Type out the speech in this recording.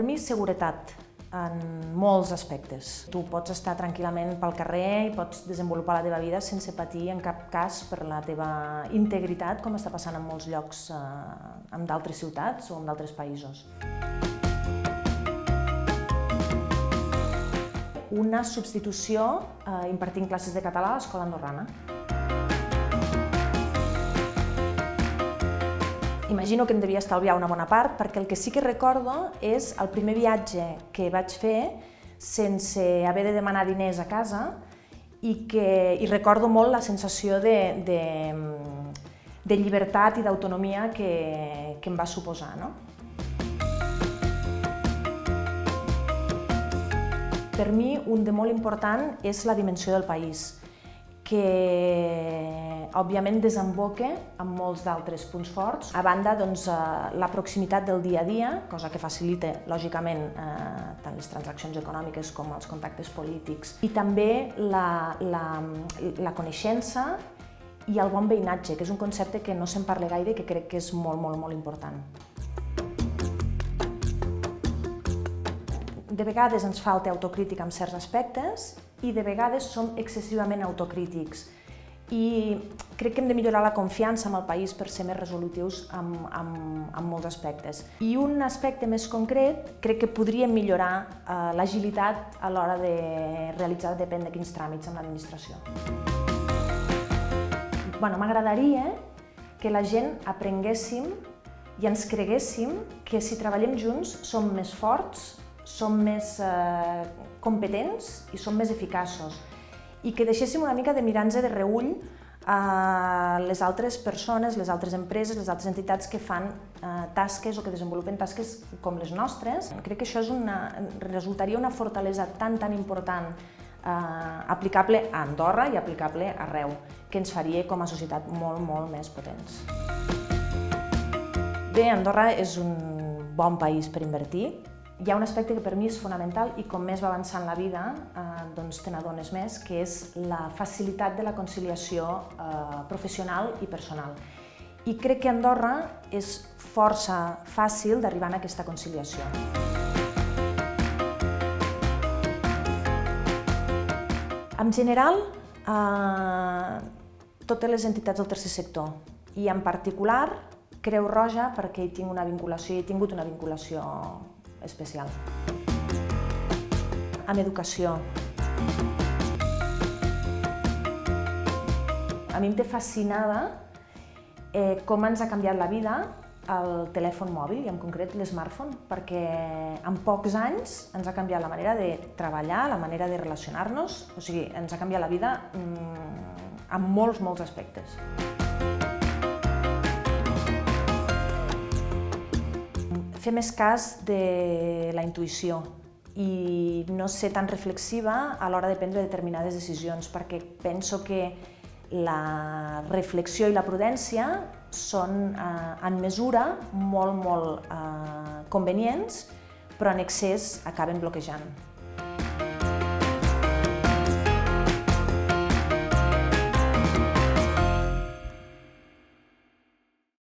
Per mi, seguretat en molts aspectes. Tu pots estar tranquil·lament pel carrer i pots desenvolupar la teva vida sense patir en cap cas per la teva integritat, com està passant en molts llocs en d'altres ciutats o en d'altres països. Una substitució impartint classes de català a l'escola andorrana. Imagino que em devia estalviar una bona part, perquè el que sí que recordo és el primer viatge que vaig fer sense haver de demanar diners a casa i recordo molt la sensació de llibertat i d'autonomia que em va suposar. Per mi, un de molt important és la dimensió del país, que òbviament desemboca en molts d'altres punts forts. A banda, la proximitat del dia a dia, cosa que facilita, lògicament, tant les transaccions econòmiques com els contactes polítics. I també la coneixença i el bon veïnatge, que és un concepte que no se'n parla gaire i que crec que és molt, molt, molt important. De vegades ens falta autocrítica en certs aspectes i de vegades som excessivament autocrítics. I crec que hem de millorar la confiança en el país per ser més resolutius en molts aspectes. I un aspecte més concret, crec que podríem millorar l'agilitat a l'hora de realitzar depèn de quins tràmits amb l'administració. M'agradaria que la gent aprenguéssim i ens creguéssim que si treballem junts som més forts, som més competents i som més eficaços i que deixéssim una mica de mirar-nos de reüll a les altres persones, les altres empreses, les altres entitats que fan tasques o que desenvolupen tasques com les nostres. Crec que això resultaria una fortalesa tan important aplicable a Andorra i aplicable arreu, que ens faria com a societat molt, molt més potents. Bé, Andorra és un bon país per invertir. Hi ha un aspecte que per mi és fonamental i com més va avançant la vida, te n'adones més, que és la facilitat de la conciliació professional i personal. I crec que a Andorra és força fàcil d'arribar a aquesta conciliació. En general, totes les entitats del tercer sector i en particular Creu Roja, perquè hi he tingut una vinculació especial. Amb educació. A mi em té fascinada com ens ha canviat la vida el telèfon mòbil, i en concret l'smartphone, perquè en pocs anys ens ha canviat la manera de treballar, la manera de relacionar-nos, o sigui, ens ha canviat la vida en molts, molts aspectes. Fer més cas de la intuïció i no ser tan reflexiva a l'hora de prendre determinades decisions, perquè penso que la reflexió i la prudència són en mesura molt convenients, però en excés acaben bloquejant.